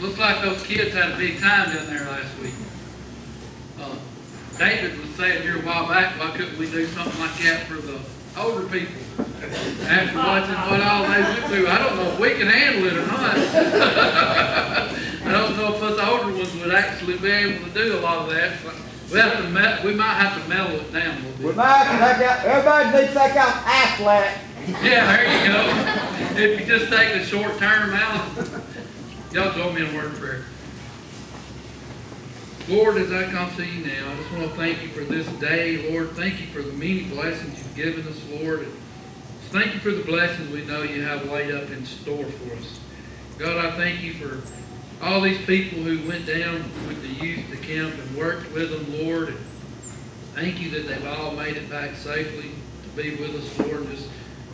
Looks like those kids had a big time down there last week. David was saying here a while back, why couldn't we do something like that for the older people? After watching what all they went through, I don't know if we can handle it or not. I don't know if us older ones would actually be able to do a lot of that. But we might have to mellow it down a little bit. We might, everybody needs to take out Aflac. Yeah, there you go. If you just take a short term out. Y'all join me in a word of prayer. Lord, as I come to you now, I just want to thank you for this day, Lord. Thank you for the many blessings you've given us, Lord. And thank you for the blessings we know you have laid up in store for us. God, I thank you for all these people who went down with the youth to camp and worked with them, Lord. And thank you that they've all made it back safely to be with us, Lord. And just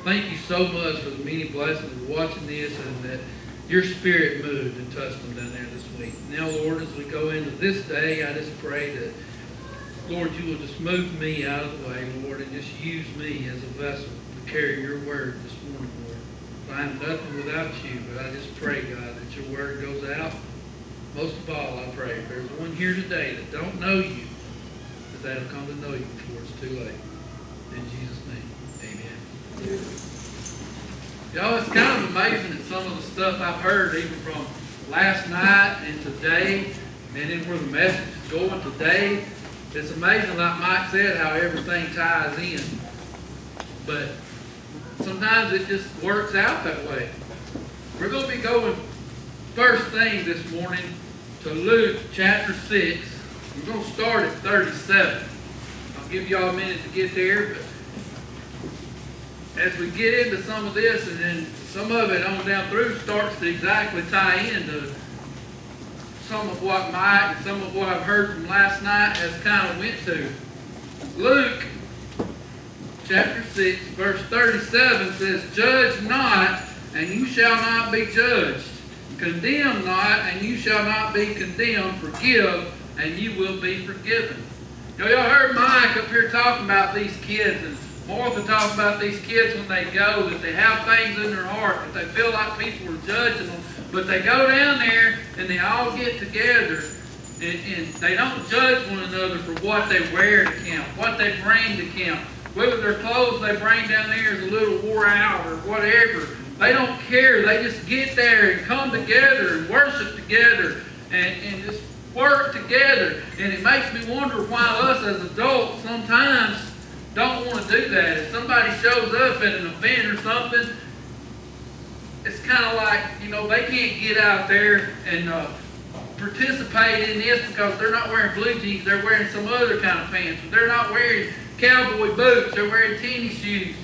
thank you so much for the many blessings of watching this and that your Spirit moved and touched them down there this week. Now, Lord, as we go into this day, I just pray that, Lord, you will just move me out of the way, Lord, and just use me as a vessel to carry your word this morning, Lord. I am nothing without you, but I just pray, God, that your word goes out. Most of all, I pray, if there's one here today that don't know you, that they'll come to know you before it's too late. In Jesus' name, amen. Y'all, it's kind of amazing that some of the stuff I've heard, even from last night and today, and then where the message is going today, it's amazing, like Mike said, how everything ties in. But sometimes it just works out that way. We're going to be going first thing this morning to Luke chapter 6. We're going to start at 37. I'll give y'all a minute to get there, but as we get into some of this, and then some of it on down through starts to exactly tie into some of what Mike and some of what I've heard from last night has kind of went to. Luke chapter 6 verse 37 says, "Judge not, and you shall not be judged. Condemn not, and you shall not be condemned. Forgive, and you will be forgiven." Y'all heard Mike up here talking about these kids, and Martha talking about these kids when they go, that they have things in their heart, that they feel like people are judging them. But they go down there and they all get together and they don't judge one another for what they wear to camp, what they bring to camp. Whether their clothes they bring down there is a little wore out or whatever. They don't care. They just get there and come together and worship together and just work together. And it makes me wonder why us as adults sometimes don't want to do that. If somebody shows up at an event or something, it's kind of like, they can't get out there and participate in this because they're not wearing blue jeans, they're wearing some other kind of pants. Or they're not wearing cowboy boots, they're wearing tennis shoes.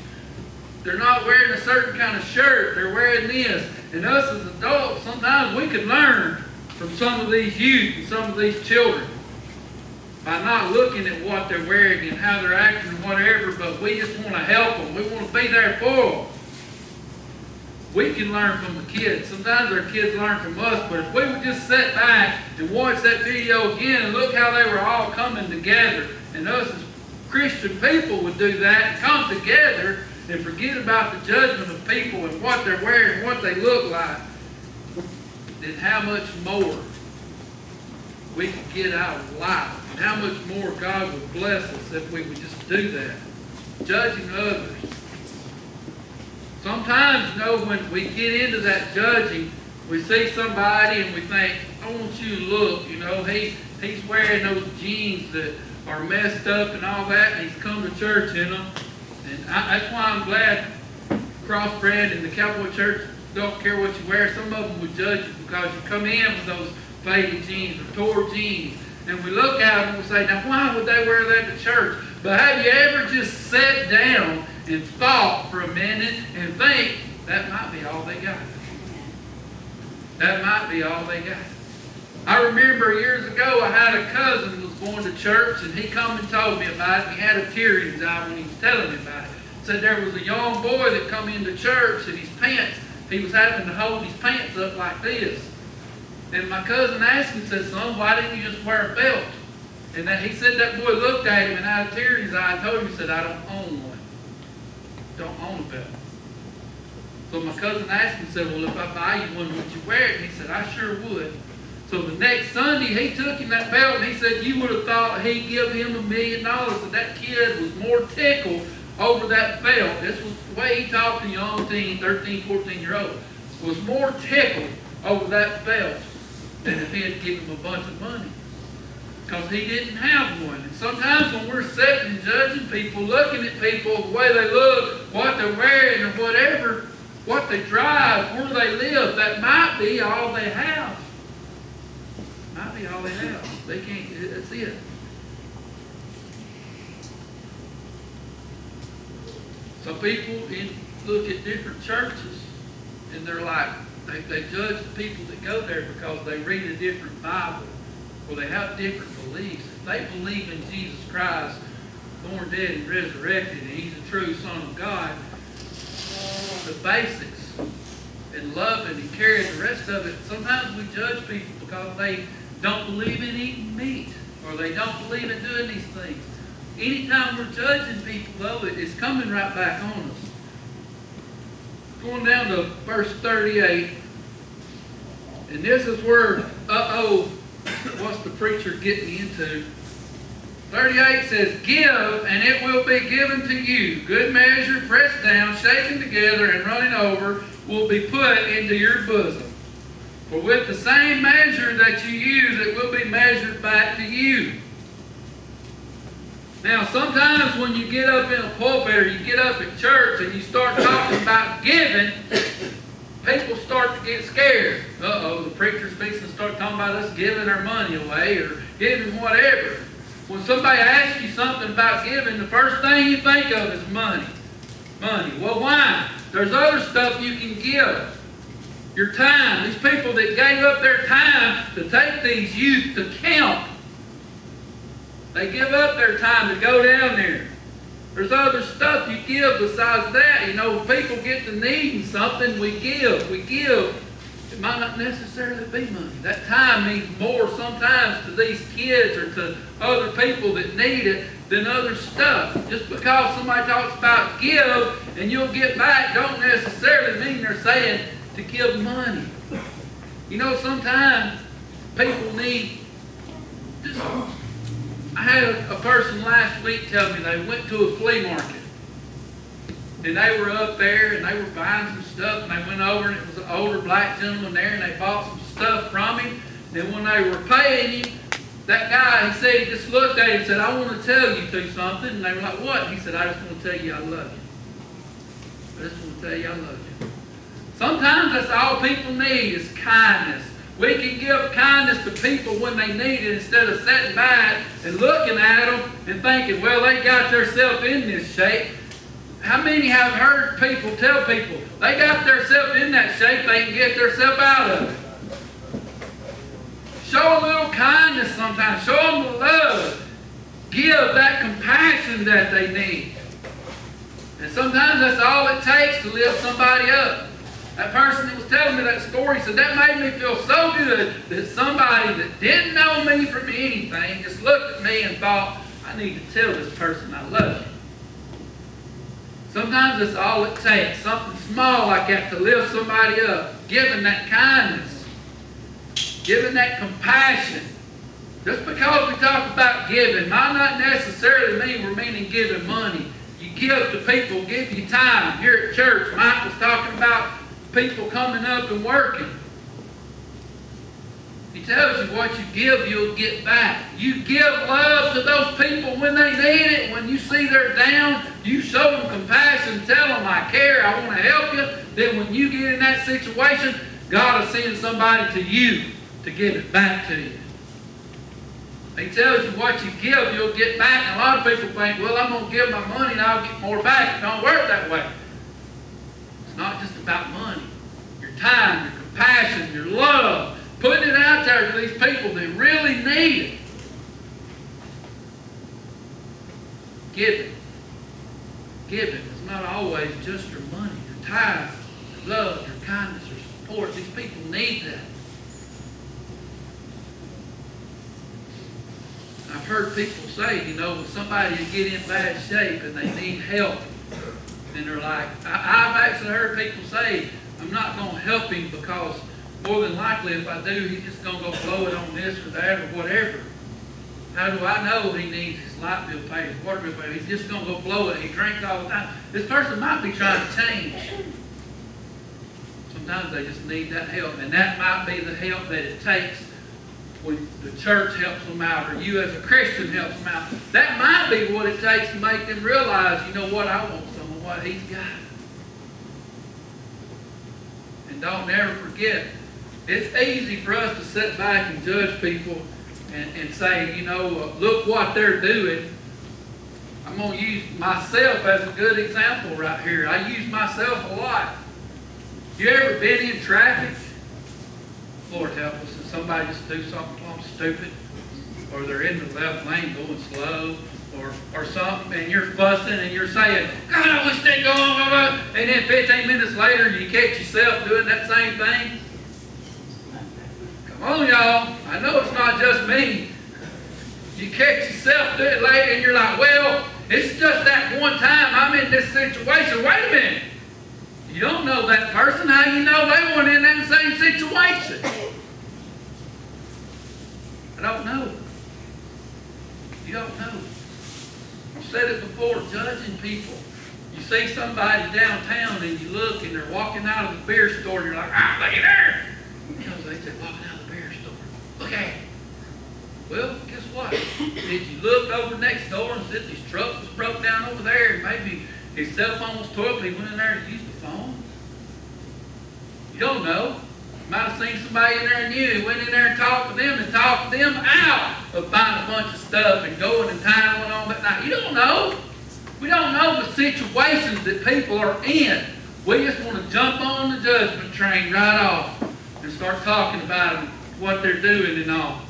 They're not wearing a certain kind of shirt, they're wearing this. And us as adults, sometimes we could learn from some of these youth and some of these children by not looking at what they're wearing and how they're acting and whatever, but we just want to help them. We want to be there for them. We can learn from the kids. Sometimes our kids learn from us, but if we would just sit back and watch that video again and look how they were all coming together, and us as Christian people would do that and come together and forget about the judgment of people and what they're wearing and what they look like, then how much more we could get out of life. How much more God would bless us if we would just do that. Judging others. Sometimes, when we get into that judging, we see somebody and we think, I want you to look, he's wearing those jeans that are messed up and all that, and he's come to church in them. And that's why I'm glad Crossbred and the Cowboy Church don't care what you wear. Some of them would judge you because you come in with those faded jeans or tore jeans. And we look at them and we say, now why would they wear that to church? But have you ever just sat down and thought for a minute and think, that might be all they got. That might be all they got. I remember years ago I had a cousin who was going to church and he come and told me about it. He had a tear in his eye when he was telling me about it. Said there was a young boy that come into church and his pants, he was having to hold his pants up like this. And my cousin asked him, said, son, why didn't you just wear a belt? And he said that boy looked at him and had a tear in his eye and told him, he said, I don't own one. Don't own a belt. So my cousin asked him, said, well, if I buy you one, would you wear it? And he said, I sure would. So the next Sunday, he took him that belt and he said, you would have thought he'd give him $1 million. And that kid was more tickled over that belt. This was the way he talked to young teen, 13, 14-year-old. Was more tickled over that belt than if he had given him a bunch of money. Because he didn't have one. And sometimes when we're sitting and judging people, looking at people, the way they look, what they're wearing or whatever, what they drive, where they live, that might be all they have. Might be all they have. They can't, that's it. Some people look at different churches and they're like, they judge the people that go there because they read a different Bible or they have different beliefs. If they believe in Jesus Christ, born dead and resurrected, and He's the true Son of God, the basics and loving and caring, the rest of it, sometimes we judge people because they don't believe in eating meat or they don't believe in doing these things. Anytime we're judging people, though, it's coming right back on us. Going down to verse 38, and this is where, what's the preacher getting into? 38 says, give, and it will be given to you. Good measure, pressed down, shaken together, and running over, will be put into your bosom. For with the same measure that you use, it will be measured back to you. Now, sometimes when you get up in a pulpit or you get up at church and you start talking about giving, people start to get scared. The preacher's fixing to start talking about us giving our money away or giving whatever. When somebody asks you something about giving, the first thing you think of is money. Money. Well, why? There's other stuff you can give. Your time. These people that gave up their time to take these youth to camp, they give up their time to go down there. There's other stuff you give besides that. You know, people get to needing something, we give. We give. It might not necessarily be money. That time means more sometimes to these kids or to other people that need it than other stuff. Just because somebody talks about give and you'll get back don't necessarily mean they're saying to give money. You know, sometimes people need just... I had a person last week tell me they went to a flea market. And they were up there and they were buying some stuff and they went over and it was an older black gentleman there and they bought some stuff from him. And when they were paying him, that guy, he said, he just looked at him and said, I want to tell you two something. And they were like, what? He said, I just want to tell you I love you. I just want to tell you I love you. Sometimes that's all people need is kindness. We can give kindness to people when they need it instead of sitting back and looking at them and thinking, well, they got themselves in this shape. How many have heard people tell people, they got themselves in that shape, they can get themselves out of it? Show a little kindness sometimes. Show them the love. Give that compassion that they need. And sometimes that's all it takes to lift somebody up. That person that was telling me that story said, that made me feel so good that somebody that didn't know me from anything just looked at me and thought, I need to tell this person I love you. Sometimes that's all it takes. Something small like that to lift somebody up. Giving that kindness. Giving that compassion. Just because we talk about giving might not necessarily mean we're meaning giving money. You give to people, give you time. Here at church, Mike was talking about people coming up and working. He tells you what you give, you'll get back. You give love to those people when they need it. When you see they're down, you show them compassion, tell them I care, I want to help you. Then when you get in that situation, God will send somebody to you to give it back to you. He tells you what you give, you'll get back. And a lot of people think, well, I'm going to give my money and I'll get more back. It don't work that way. It's not just about money. Your time, your compassion, your love. Putting it out there to these people that really need it. Giving. Giving is not always just your money, your time, your love, your kindness, your support. These people need that. I've heard people say, you know, when somebody get in bad shape and they need help, and they're like, I've actually heard people say, I'm not going to help him because more than likely if I do, he's just gonna go blow it on this or that or whatever. How do I know he needs his light bill paid, his water bill paid? He's just gonna go blow it. He drinks all the time. This person might be trying to change. Sometimes they just need that help, and that might be the help that it takes when the church helps them out, or you as a Christian helps them out. That might be what it takes to make them realize, you know what, I want some of what he's got. And don't never forget, it's easy for us to sit back and judge people and say, you know, look what they're doing. I'm going to use myself as a good example right here. I use myself a lot. You ever been in traffic? Lord help us, and somebody just do something stupid, or they're in the left lane going slow, or something, and you're fussing and you're saying, God, I wish they'd go on, and then 15 minutes later you catch yourself doing that same thing. Come on, y'all. I know it's not just me. You catch yourself doing it later, and you're like, well, it's just that one time I'm in this situation. Wait a minute. You don't know that person. How you know they weren't in that same situation? I don't know. You don't know. I've said it before, judging people. You see somebody downtown and you look and they're walking out of the beer store and you're like, ah, look at her. Because they said, walking out of the beer store. Look at it. Well, guess what? Did you look over next door and said his truck was broke down over there and maybe his cell phone was tore up and he went in there to use the phone? You don't know. You might have seen somebody in there and you went in there and talked to them out of buying a bunch of stuff and going and tying one on that night. You don't know. We don't know the situations that people are in. We just want to jump on the judgment train right off and start talking about them, what they're doing and all.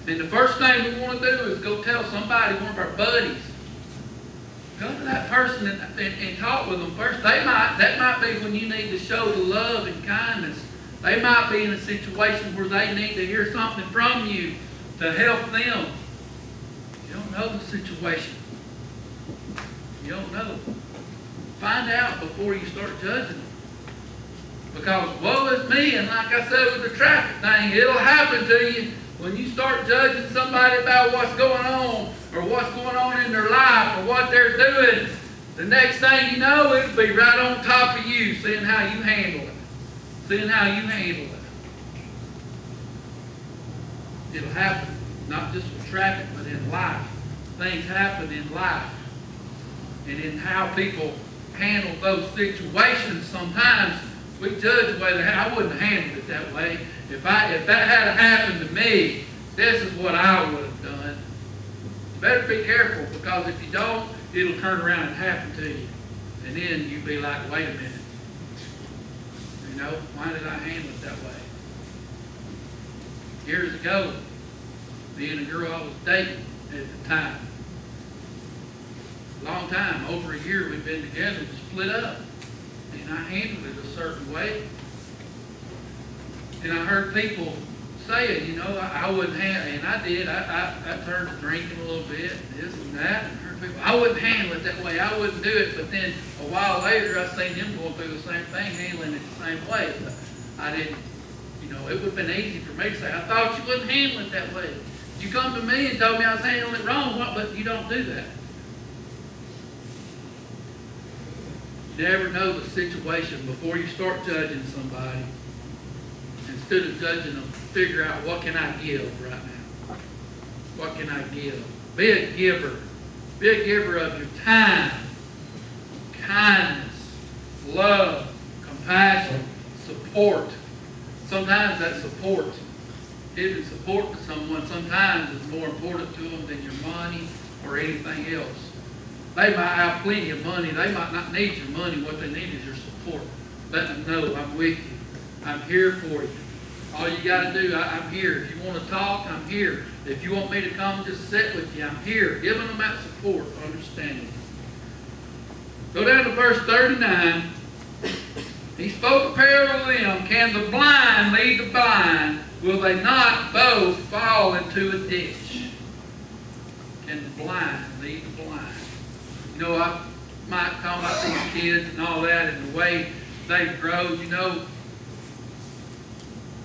And the first thing we want to do is go tell somebody, one of our buddies. Go to that person and talk with them first. That might be when you need to show the love and kindness. They might be in a situation where they need to hear something from you to help them. You don't know the situation. You don't know. Find out before you start judging them. Because woe is me, and like I said with the traffic thing, it'll happen to you when you start judging somebody about what's going on or what's going on in their life or what they're doing. The next thing you know, it'll be right on top of you, seeing how you handle it. Seeing how you handle it. It'll happen, not just with traffic, but in life. Things happen in life. And in how people handle those situations, sometimes we judge whether I wouldn't have handled it that way. If that had happened to me, this is what I would have done. You better be careful, because if you don't, it'll turn around and happen to you. And then you'll be like, wait a minute. You know, why did I handle it that way? Years ago, me and a girl I was dating at the time. Long time, over a year we'd been together, we split up. And I handled it a certain way. And I heard people say it, you know, I wouldn't handle it. And I did. I turned to drinking a little bit, this and that. And I heard people, I wouldn't handle it that way. I wouldn't do it. But then a while later, I seen them going through the same thing, handling it the same way. But I didn't, you know, it would have been easy for me to say, I thought you wouldn't handle it that way. You come to me and told me I was handling it wrong, but you don't do that. You never know the situation before you start judging somebody. Instead of judging them, figure out, what can I give right now? What can I give? Be a giver. Be a giver of your time, kindness, love, compassion, support. Sometimes that support, giving support to someone, sometimes is more important to them than your money or anything else. They might have plenty of money. They might not need your money. What they need is your support. Let them know, I'm with you. I'm here for you. All you got to do, I'm here. If you want to talk, I'm here. If you want me to come just sit with you, I'm here. Giving them that support, understanding. Go down to verse 39. He spoke a parable to them. Can the blind lead the blind? Will they not both fall into a ditch? Can the blind lead the blind? You know, I might talk about these kids and all that and the way they've grown. You know,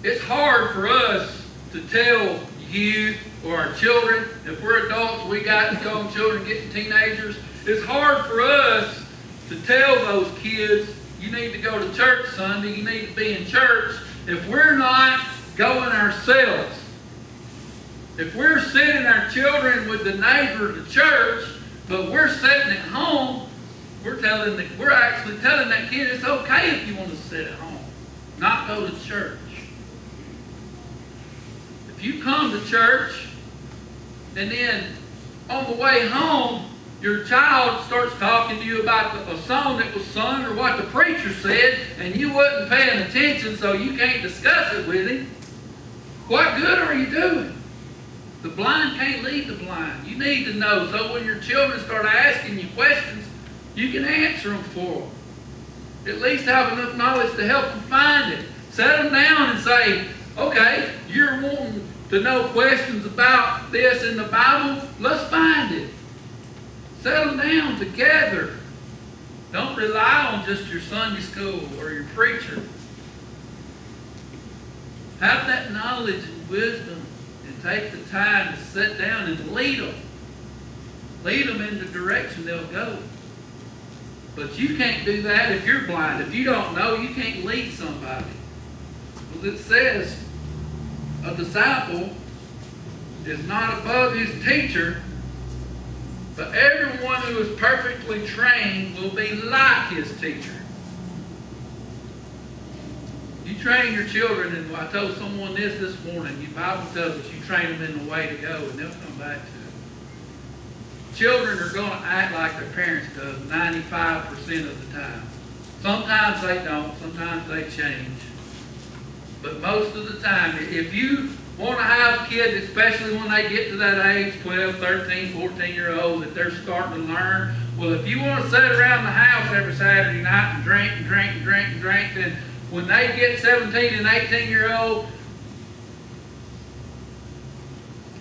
It's hard for us to tell youth or our children, if we're adults, we got young children getting teenagers, it's hard for us to tell those kids, you need to go to church Sunday, you need to be in church, if we're not going ourselves. If we're sending our children with the neighbor to church, but we're sitting at home, we're actually telling that kid it's okay if you want to sit at home, not go to church. If you come to church and then on the way home, your child starts talking to you about a song that was sung or what the preacher said, and you wasn't paying attention, so you can't discuss it with him, what good are you doing? The blind can't lead the blind. You need to know, so when your children start asking you questions, you can answer them for them. At least have enough knowledge to help them find it. Set them down and say, okay, you're wanting to know questions about this in the Bible, let's find it. Set them down together. Don't rely on just your Sunday school or your preacher. Have that knowledge and wisdom and take the time to sit down and lead them. Lead them in the direction they'll go. But you can't do that if you're blind. If you don't know, you can't lead somebody. Well, it says, a disciple is not above his teacher, but everyone who is perfectly trained will be like his teacher. You train your children, and I told someone this morning, the Bible tells us you train them in the way to go, and they'll come back to it. Children are going to act like their parents do 95% of the time. Sometimes they don't, sometimes they change. But most of the time, if you want to have kids, especially when they get to that age, 12, 13, 14-year-old, that they're starting to learn, well, if you want to sit around the house every Saturday night and drink and drink and drink and drink, then when they get 17 and 18-year-old,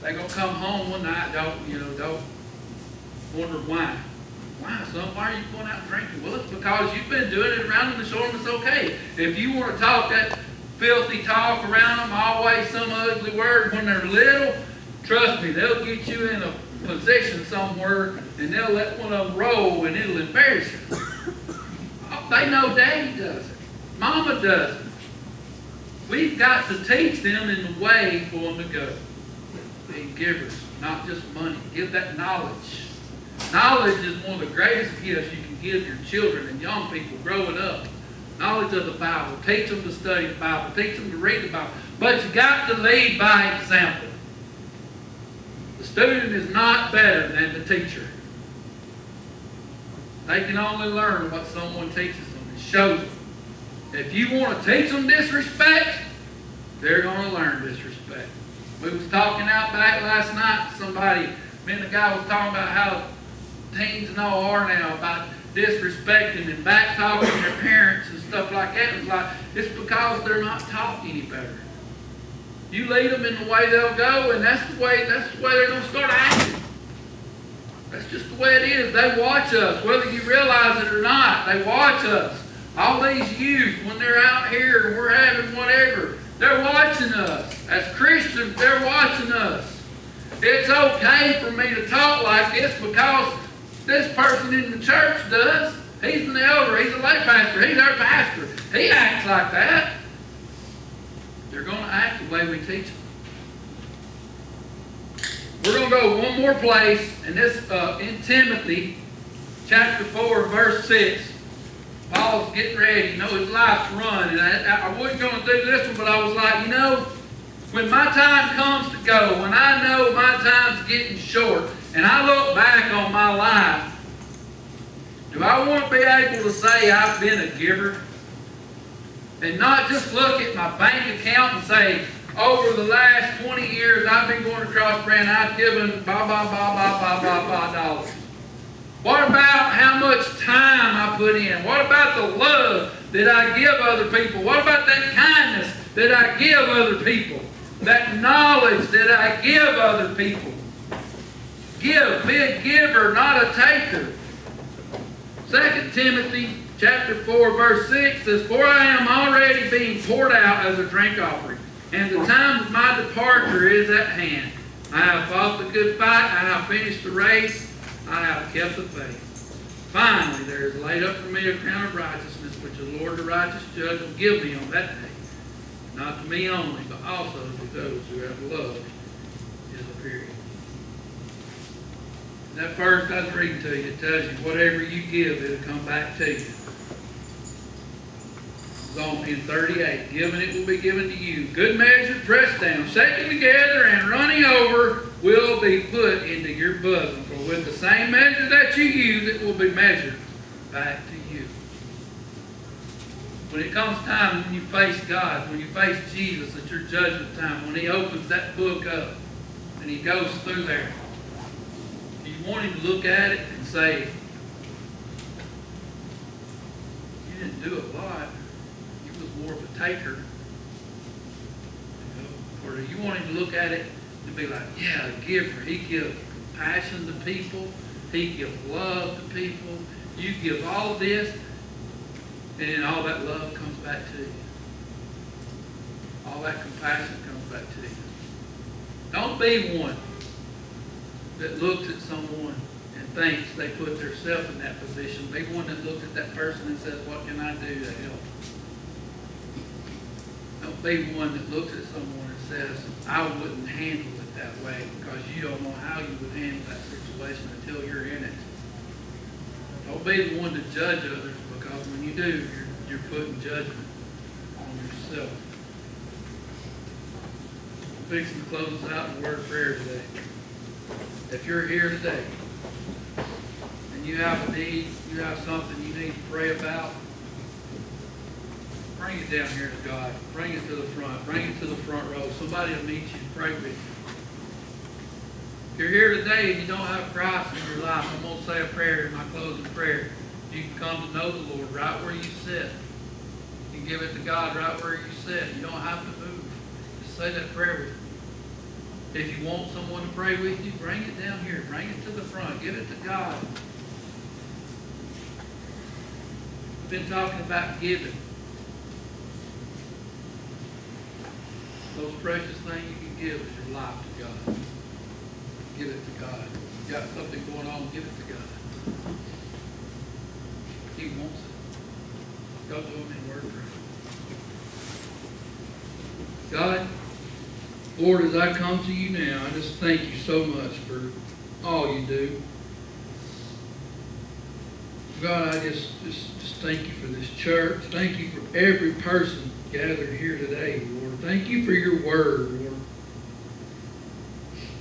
they're going to come home one night, don't wonder why. Why, son? Why are you going out drinking? Well, it's because you've been doing it around them and showing them it's okay. If you want to talk that filthy talk around them, always some ugly word when they're little, trust me, they'll get you in a position somewhere and they'll let one of them roll and it'll embarrass you. They know Daddy does it. Mama does it. We've got to teach them in the way for them to go. Be givers, not just money. Give that knowledge. Knowledge is one of the greatest gifts you can give your children and young people growing up. Knowledge of the Bible. Teach them to study the Bible. Teach them to read the Bible. But you got to lead by example. The student is not better than the teacher. They can only learn what someone teaches them and shows them. If you want to teach them disrespect, they're going to learn disrespect. We was talking out back last night to somebody, me and the guy was talking about how teens and all are now about disrespecting and back talking their parents and stuff like that. It's like, it's because they're not taught any better. You lead them in the way they'll go, and that's the way they're going to start acting. That's just the way it is. They watch us, whether you realize it or not. They watch us. All these youth, when they're out here and we're having whatever, they're watching us. As Christians, they're watching us. It's okay for me to talk like this because this person in the church does. He's an elder. He's a lay pastor. He's our pastor. He acts like that. They're going to act the way we teach them. We're going to go one more place, and this in Timothy, chapter 4, verse 6. Paul's getting ready. You know, his life's run. And I wasn't going to do this one, but I was like, when my time comes to go, when I know my time's getting short, and I look back on my life, do I want to be able to say I've been a giver? And not just look at my bank account and say, over the last 20 years I've been going across brand, I've given dollars. What about how much time I put in? What about the love that I give other people? What about that kindness that I give other people? That knowledge that I give other people? Give, be a giver, not a taker. 2 Timothy chapter 4, verse 6 says, for I am already being poured out as a drink offering. And the time of my departure is at hand. I have fought the good fight. I have finished the race. I have kept the faith. Finally, there is laid up for me a crown of righteousness, which the Lord, the righteous judge, will give me on that day. Not to me only, but also to those who have loved his appearing. That verse I was reading to you, it tells you whatever you give, it'll come back to you. In 38, given it will be given to you. Good measure, pressed down, shaken together, and running over will be put into your bosom. For with the same measure that you use, it will be measured back to you. When it comes time when you face God, when you face Jesus at your judgment time, when he opens that book up and he goes through there, do you want him to look at it and say, you didn't do a lot. More of a taker, or do you want him to look at it and be like, yeah, a giver. He gives compassion to people. He gives love to people. You give all this, and then all that love comes back to you. All that compassion comes back to you. Don't be one that looks at someone and thinks they put themselves in that position. Be one that looks at that person and says, what can I do to help? Don't be one that looks at someone and says, I wouldn't handle it that way, because you don't know how you would handle that situation until you're in it. Don't be the one to judge others, because when you do, you're putting judgment on yourself. I'm fixing to close us out in a word of prayer today. If you're here today and you have a need, you have something you need to pray about, bring it down here to God. Bring it to the front. Bring it to the front row. Somebody will meet you and pray with you. If you're here today and you don't have Christ in your life, I'm going to say a prayer in my closing prayer. You can come to know the Lord right where you sit. You can give it to God right where you sit. You don't have to move. Just say that prayer with me. If you want someone to pray with you, bring it down here. Bring it to the front. Give it to God. I've been talking about giving. Most precious thing you can give is your life to God. Give it to God. You got something going on, give it to God. He wants it. Go to him in word prayer. God, Lord, as I come to you now, I just thank you so much for all you do. God, I just thank you for this church. Thank you for every person gathered here today, Lord. Thank you for your word, Lord.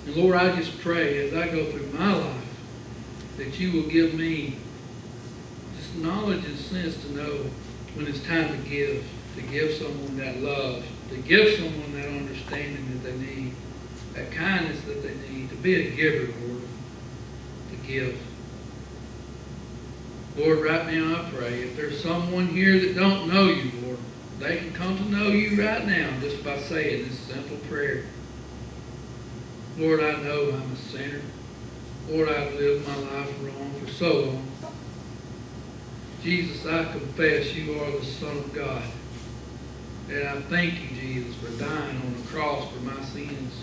And Lord, I just pray as I go through my life that you will give me just knowledge and sense to know when it's time to give someone that love, to give someone that understanding that they need, that kindness that they need, to be a giver, Lord, to give. Lord, right now I pray, if there's someone here that don't know you, Lord, they can come to know you right now just by saying this simple prayer. Lord, I know I'm a sinner. Lord, I've lived my life wrong for so long. Jesus, I confess you are the Son of God. And I thank you, Jesus, for dying on the cross for my sins.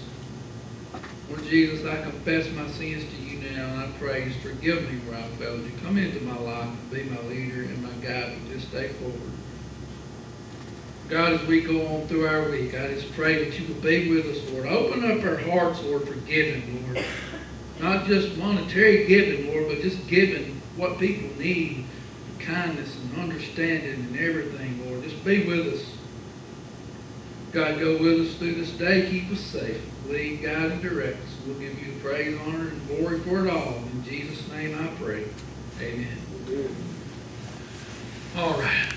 Lord Jesus, I confess my sins to you now, and I pray, forgive me where I failed you. Come into my life and be my leader and my guide from this day forward. God, as we go on through our week, I just pray that you will be with us, Lord. Open up our hearts, Lord, for giving, Lord. Not just monetary giving, Lord, but just giving what people need, kindness and understanding and everything, Lord. Just be with us. God, go with us through this day. Keep us safe. Lead, guide, and direct us. We'll give you the praise, honor, and glory for it all. In Jesus' name I pray. Amen. All right.